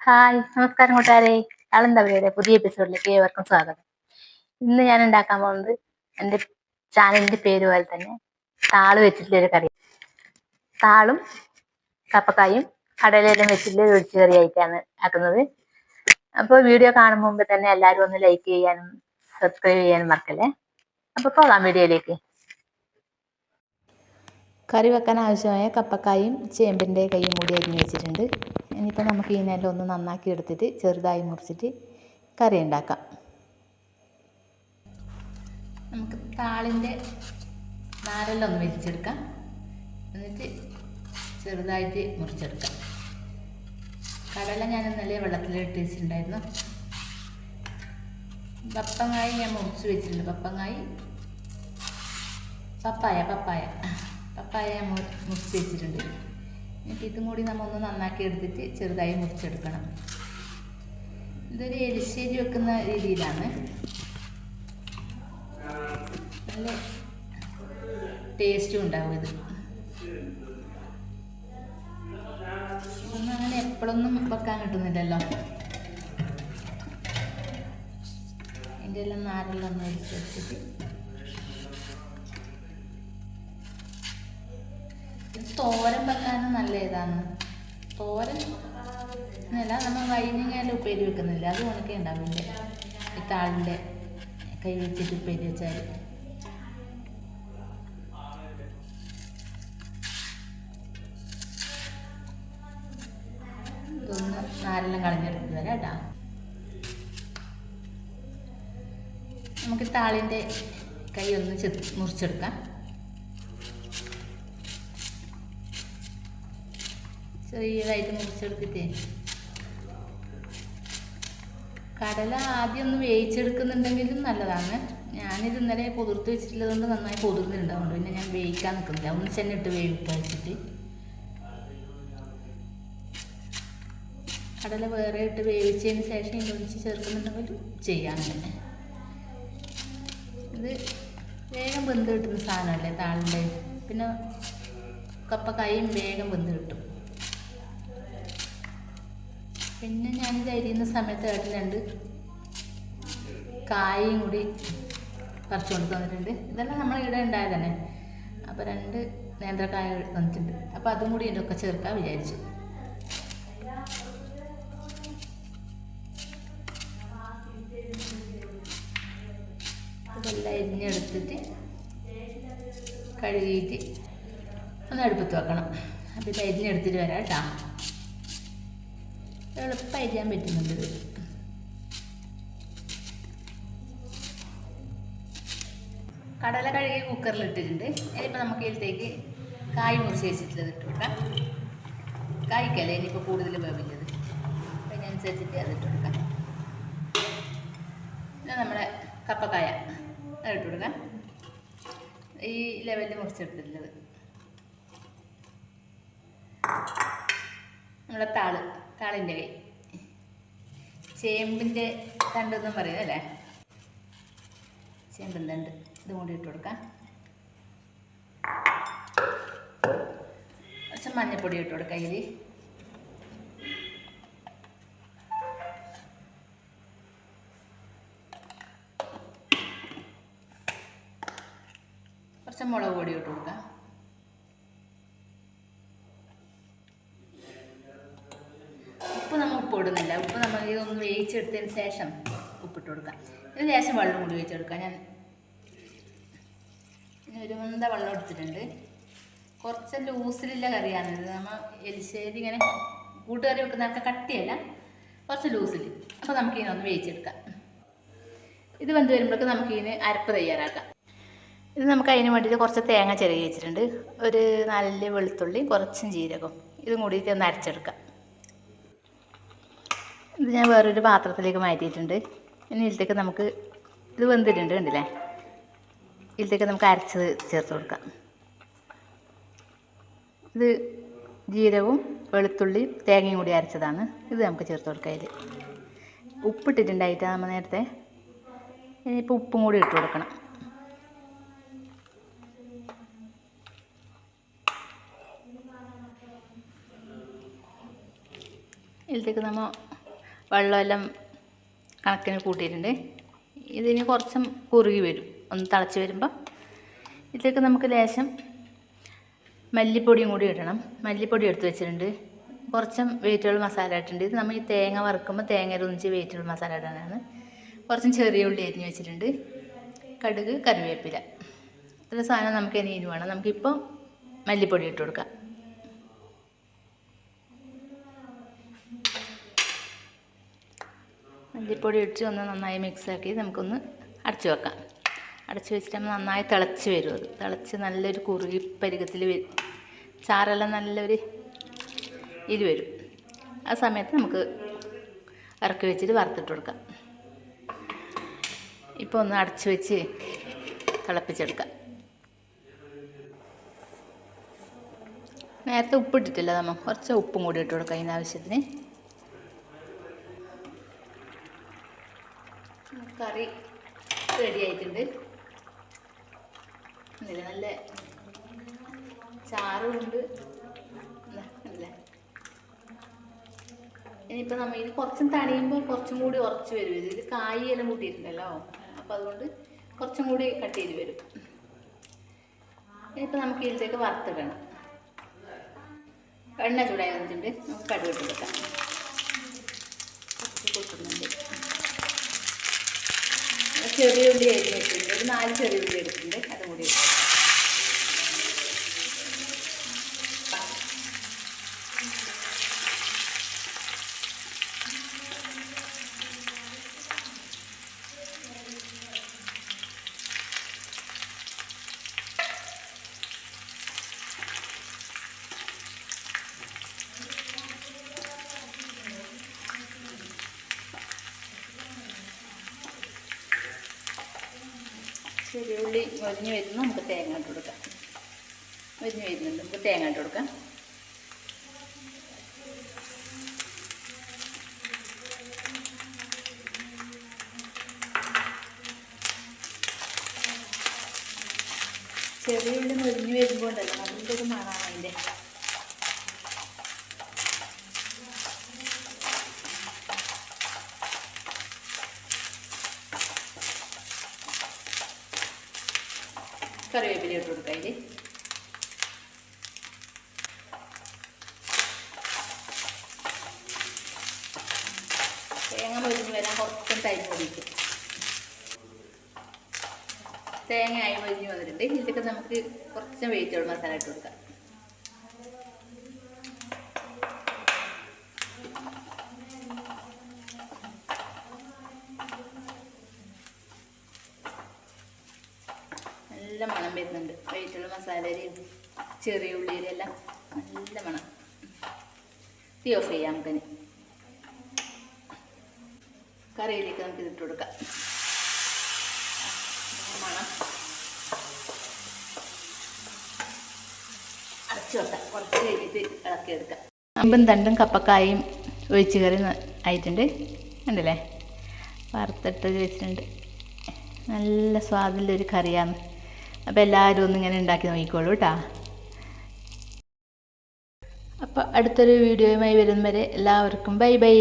Hi നമസ്കാരം കൂട്ടുകാരെ. ആളെന്താ പുതിയ എപ്പിസോഡിലേക്ക് ഏവർക്കും സ്വാഗതം. ഇന്ന് ഞാൻ ഉണ്ടാക്കാൻ പോകുന്നത് എൻ്റെ ചാനലിന്റെ പേര് പോലെ തന്നെ താള് വെച്ചിട്ടുള്ള ഒരു കറി. താളും കപ്പക്കായും കടലയെല്ലാം വെച്ചിട്ടുള്ള ഒഴിച്ചു കറി ആയിട്ടാണ് ആക്കുന്നത്. അപ്പോൾ വീഡിയോ കാണും മുമ്പ് തന്നെ എല്ലാവരും ഒന്ന് ലൈക്ക് ചെയ്യാനും സബ്സ്ക്രൈബ് ചെയ്യാനും മറക്കല്ലേ. അപ്പോൾ പോകാം വീഡിയോയിലേക്ക്. കറി വെക്കാൻ ആവശ്യമായ കപ്പക്കായും ചേമ്പിൻ്റെ കൈയും കൂടി അരിഞ്ഞ് വെച്ചിട്ടുണ്ട്. ഇനിയിപ്പോൾ നമുക്ക് ഈ നെല്ല് ഒന്ന് നന്നാക്കി എടുത്തിട്ട് ചെറുതായി മുറിച്ചിട്ട് കറി ഉണ്ടാക്കാം. നമുക്ക് താളിൻ്റെ നാരെല്ലാം ഒന്ന് വലിച്ചെടുക്കാം. എന്നിട്ട് ചെറുതായിട്ട് മുറിച്ചെടുക്കാം. കടല ഞാൻ ഇന്നലെ വെള്ളത്തിലിട്ട് വെച്ചിട്ടുണ്ടായിരുന്നു. പപ്പങ്ങായി ഞാൻ മുറിച്ച് വെച്ചിട്ടുണ്ട്. പപ്പായ ഞാൻ മുറിച്ച് വെച്ചിട്ടുണ്ട്. എന്നിട്ട് ഇതും കൂടി നമ്മൾ ഒന്ന് നന്നാക്കി എടുത്തിട്ട് ചെറുതായി മുറിച്ചെടുക്കണം. ഇതൊരു എരിശ്ശേരി വെക്കുന്ന രീതിയിലാണ്. നല്ല ടേസ്റ്റും ഉണ്ടാവും ഇത്. ഇതൊന്നും അങ്ങനെ എപ്പോഴൊന്നും വെക്കാൻ കിട്ടുന്നില്ലല്ലോ. ഇതിൻ്റെ എല്ലാം നാരെല്ലാം ഒന്ന് അരിച്ചെടുത്തിട്ട് തോരൻ വെക്കാനും നല്ല ഇതാണ്. തോരൻ എന്നല്ല, നമ്മൾ വൈകുന്നേരം ഉപ്പേരി വെക്കുന്നില്ല, അത് ഉണക്കെ ഉണ്ടാവില്ല. ഈ താളിൻ്റെ കൈ വെച്ചിട്ട് ഉപ്പേരി വെച്ചാൽ ഇതൊന്ന് നാരെല്ലാം കളഞ്ഞെടുത്ത് തരാം കേട്ടോ. നമുക്ക് താളിൻ്റെ കൈ ഒന്ന് മുറിച്ചെടുക്കാം. ചെറിയതായിട്ട് മുറിച്ചെടുത്തിട്ട് കടല ആദ്യം ഒന്ന് വേവിച്ചെടുക്കുന്നുണ്ടെങ്കിലും നല്ലതാണ്. ഞാനിത് ഇന്നലെ പൊതിർത്ത് വെച്ചിട്ടുള്ളത് കൊണ്ട് നന്നായി പൊതിർന്നിട്ടുണ്ടാവുണ്ട്. പിന്നെ ഞാൻ വേവിക്കാൻ നിൽക്കുന്നില്ല, ഒന്നിച്ചെന്നിട്ട് വേവിക്കാൻ വെച്ചിട്ട് കടല വേറെ ഇട്ട് വേവിച്ചതിന് ശേഷം ഇതൊഴിച്ച് ചേർക്കുന്നുണ്ടെങ്കിൽ ചെയ്യാൻ തന്നെ. ഇത് വേഗം വെന്ത് കിട്ടുന്ന സാധനമല്ലേ താളിൻ്റെ. പിന്നെ കപ്പക്കായും വേഗം വെന്ത് കിട്ടും. പിന്നെ ഞാനിത് അരിയുന്ന സമയത്ത് രണ്ട് കായും കൂടി പറിച്ചുകൊണ്ട് തന്നിട്ടുണ്ട്. ഇതെല്ലാം നമ്മൾ ഇവിടെ ഉണ്ടായത് തന്നെ. അപ്പോൾ 2 നേന്ത്രക്കായ തന്നിട്ടുണ്ട്. അപ്പോൾ അതും കൂടി ഇതിൻ്റെ ഒക്കെ ചേർക്കാൻ വിചാരിച്ചു. ഇതെല്ലാം അരിഞ്ഞെടുത്തിട്ട് കഴുകിയിട്ട് ഒന്ന് അടുപ്പത്ത് വെക്കണം. അപ്പോൾ ഇത് അരിഞ്ഞെടുത്തിട്ട് വരാം കേട്ടോ. എളുപ്പം അരിയാൻ പറ്റുന്നുണ്ട്. കടല കഴുകി കുക്കറിലിട്ടിട്ടുണ്ട്. ഇനിയിപ്പോൾ നമുക്ക് ഇതിലേക്ക് കായ് മുറിച്ച് വെച്ചിട്ടുള്ളത് ഇട്ട് കൊടുക്കാം. കായ്ക്കല്ലേ ഇനിയിപ്പോൾ കൂടുതൽ വേവില്ലത്, അപ്പം അതിനനുസരിച്ചിട്ട് അത് ഇട്ട് കൊടുക്കാം. പിന്നെ നമ്മുടെ കപ്പക്കായ അത് ഇട്ട് കൊടുക്കാം. ഈ ലെവലിൽ മുറിച്ചെടുത്തിട്ടുള്ളത് നമ്മളെ താളിൻ്റെ കൈ, ചേമ്പിൻ്റെ തണ്ടെന്നും പറയുന്നല്ലേ, ചേമ്പിൻ തണ്ട് ഇതും കൂടി ഇട്ട് കൊടുക്കാം. കുറച്ച് മഞ്ഞൾപ്പൊടി ഇട്ട് കൊടുക്കാം. ഇതിൽ കുറച്ച് മുളക് പൊടി ഇട്ട് കൊടുക്കാം. ഉപ്പ് ഇടുന്നില്ല. ഉപ്പ് നമ്മൾ ഇതൊന്ന് വേവിച്ചെടുത്തതിന് ശേഷം ഉപ്പിട്ട് കൊടുക്കാം. ഇതിന് ശേഷം വെള്ളം കൂടി ഒഴിച്ചെടുക്കാം. ഞാൻ ഒരു വെന്ത വെള്ളം എടുത്തിട്ടുണ്ട്. കുറച്ച് ലൂസിലുള്ള കറിയാണിത്. നമ്മൾ എലിശ്ശേരി ഇങ്ങനെ കൂട്ടുകറി വെക്കുന്നതൊക്കെ കട്ടിയല്ല, കുറച്ച് ലൂസിൽ. അപ്പോൾ നമുക്കിതിനൊന്ന് വേവിച്ചെടുക്കാം. ഇത് വെന്ത് വരുമ്പോഴേക്ക് നമുക്കിതിന് അരപ്പ് തയ്യാറാക്കാം. ഇത് നമുക്ക് അതിന് വേണ്ടിയിട്ട് കുറച്ച് തേങ്ങ ചിരകി വെച്ചിട്ടുണ്ട്. ഒരു 4 വെളുത്തുള്ളി, കുറച്ചും ജീരകം, ഇതും കൂടിയിട്ട് ഒന്ന് അരച്ചെടുക്കാം. ഇത് ഞാൻ വേറൊരു പാത്രത്തിലേക്ക് മാറ്റിയിട്ടുണ്ട്. ഇനി ഇതിലേക്ക് നമുക്ക് ഇത് വെന്തിട്ടുണ്ട്, കണ്ടില്ലേ? ഇതിലേക്ക് നമുക്ക് അരച്ചത് ചേർത്ത് കൊടുക്കാം. ഇത് ജീരകവും വെളുത്തുള്ളിയും തേങ്ങയും കൂടി അരച്ചതാണ്. ഇത് നമുക്ക് ചേർത്ത് കൊടുക്കാം. ഇതിൽ ഉപ്പിട്ടിട്ടുണ്ടായിട്ടാണ് നമ്മൾ നേരത്തെ. ഇനിയിപ്പോൾ ഉപ്പും കൂടി ഇട്ട് കൊടുക്കണം. ഇതിലേക്ക് നമ്മൾ വെള്ളമെല്ലാം കണക്കിന് കൂട്ടിയിട്ടുണ്ട്. ഇതിന് കുറച്ചും കുറുകി വരും. ഒന്ന് തിളച്ച് വരുമ്പോൾ ഇതിലേക്ക് നമുക്ക് ലേശം മല്ലിപ്പൊടിയും കൂടി ഇടണം. മല്ലിപ്പൊടി എടുത്ത് വെച്ചിട്ടുണ്ട്. കുറച്ചും വെജിറ്റബിൾ മസാല ഇട്ടിട്ടുണ്ട്. ഇത് നമ്മൾ ഈ തേങ്ങ വറുക്കുമ്പോൾ തേങ്ങ ഒന്നിച്ച് വെജിറ്റബിൾ മസാല ഇടാനാണ്. കുറച്ചും ചെറിയ ഉള്ളി അരിഞ്ഞ് വെച്ചിട്ടുണ്ട്. കടുക്, കറിവേപ്പില, ഇത്ര സാധനം നമുക്ക് ഇനി വേണം. നമുക്കിപ്പോൾ മല്ലിപ്പൊടി ഇട്ട് കൊടുക്കാം. മല്ലിപ്പൊടി ഇട്ട് ഒന്ന് നന്നായി മിക്സാക്കി നമുക്കൊന്ന് അടച്ചു വെക്കാം. അടച്ചു വെച്ചിട്ട് നന്നായി തിളച്ച് വരും. അത് തിളച്ച് നല്ലൊരു കുറുകി പരുവത്തിൽ വരും. ചാറെല്ലാം നല്ലൊരു വരും. ആ സമയത്ത് നമുക്ക് ഇറക്കി വെച്ചിട്ട് വറുത്തിട്ട് കൊടുക്കാം. ഇപ്പോൾ ഒന്ന് അടച്ചു വെച്ച് തിളപ്പിച്ചെടുക്കാം. നേരത്തെ ഉപ്പിട്ടിട്ടില്ല, നമ്മൾ കുറച്ച് ഉപ്പും കൂടി ഇട്ട് കൊടുക്കാം അതിന് ആവശ്യത്തിന്. കറി റെഡി ആയിട്ടുണ്ട്. നല്ല ചാറുണ്ട്. അല്ലേ, ഇനിയിപ്പോൾ നമ്മൾ ഇത് കുറച്ചും തണിയുമ്പോൾ കുറച്ചും കൂടി ഉറച്ച് വരും. ഇത് കായ് എല്ലാം കൂട്ടിയിട്ടുണ്ടല്ലോ, അപ്പോൾ അതുകൊണ്ട് കുറച്ചും കൂടി കട്ട് ചെയ്ത് വരും. ഇനിയിപ്പോൾ നമുക്ക് ഇതിലേക്ക് വറുത്തിടണം. എണ്ണ ചൂടായി വന്നിട്ടുണ്ട്. നമുക്ക് കടുക് ഇട്ട് വെക്കാം. പൊട്ടുന്നുണ്ട്. ചെറിയ ഉള്ളി അരിഞ്ഞ് വെച്ചിട്ടുണ്ട്. ഒരു 4 ചെറിയ ഉള്ളി എടുത്തിട്ടുണ്ട്. അതും കൂടി ചെറിയ ഉള്ളി മൊരിഞ്ഞ് വരുന്നു. നമുക്ക് തേങ്ങ ഇട്ട് കൊടുക്കാം. മൊരിഞ്ഞ് വരുന്നുണ്ട്, നമുക്ക് തേങ്ങ ഇട്ട് കൊടുക്കാം. ചെറിയ ഉള്ളി മൊരിഞ്ഞ് വരുമ്പോൾ ഉണ്ടല്ലോ നല്ലൊരു മണമാണ് അതിൻ്റെ. കറിവേപ്പില ഇട്ട് കൊടുക്കാം. അതിൽ തേങ്ങ മൊരിഞ്ഞ് വരാൻ കുറച്ചും ടൈം പിടിക്കും. തേങ്ങയായി മൊരിഞ്ഞ് വന്നിട്ടുണ്ട്. ഇതിലേക്ക് നമുക്ക് കുറച്ച് വെജിറ്റബിൾ മസാല ഇട്ട് കൊടുക്കാം. നല്ല മണം വരുന്നുണ്ട്. വെജിറ്റബിൾ മസാലയും ചെറിയ ഉള്ളിയിലെല്ലാം നല്ല മണം. തീ ഓഫ് ചെയ്യാം. നമുക്കിനി കറിയിലേക്ക് നമുക്ക് ഇതിട്ട് കൊടുക്കാം. മണം അടച്ചു വെക്കാം. കുറച്ച് കഴിഞ്ഞിട്ട് ഇളക്കിയെടുക്കാം. അമ്പും തണ്ടും കപ്പക്കായും ഒഴിച്ച് കറി ആയിട്ടുണ്ട്. ഉണ്ടല്ലേ, വറുത്തിട്ട് വെച്ചിട്ടുണ്ട്. നല്ല സ്വാദിലൊരു കറിയാണ്. അപ്പോൾ എല്ലാവരും ഒന്നിങ്ങനെ ഉണ്ടാക്കി നോക്കിക്കോളൂ കേട്ടോ. അപ്പോൾ അടുത്തൊരു വീഡിയോയുമായി വരുന്നവരെ എല്ലാവർക്കും ബൈ ബൈ.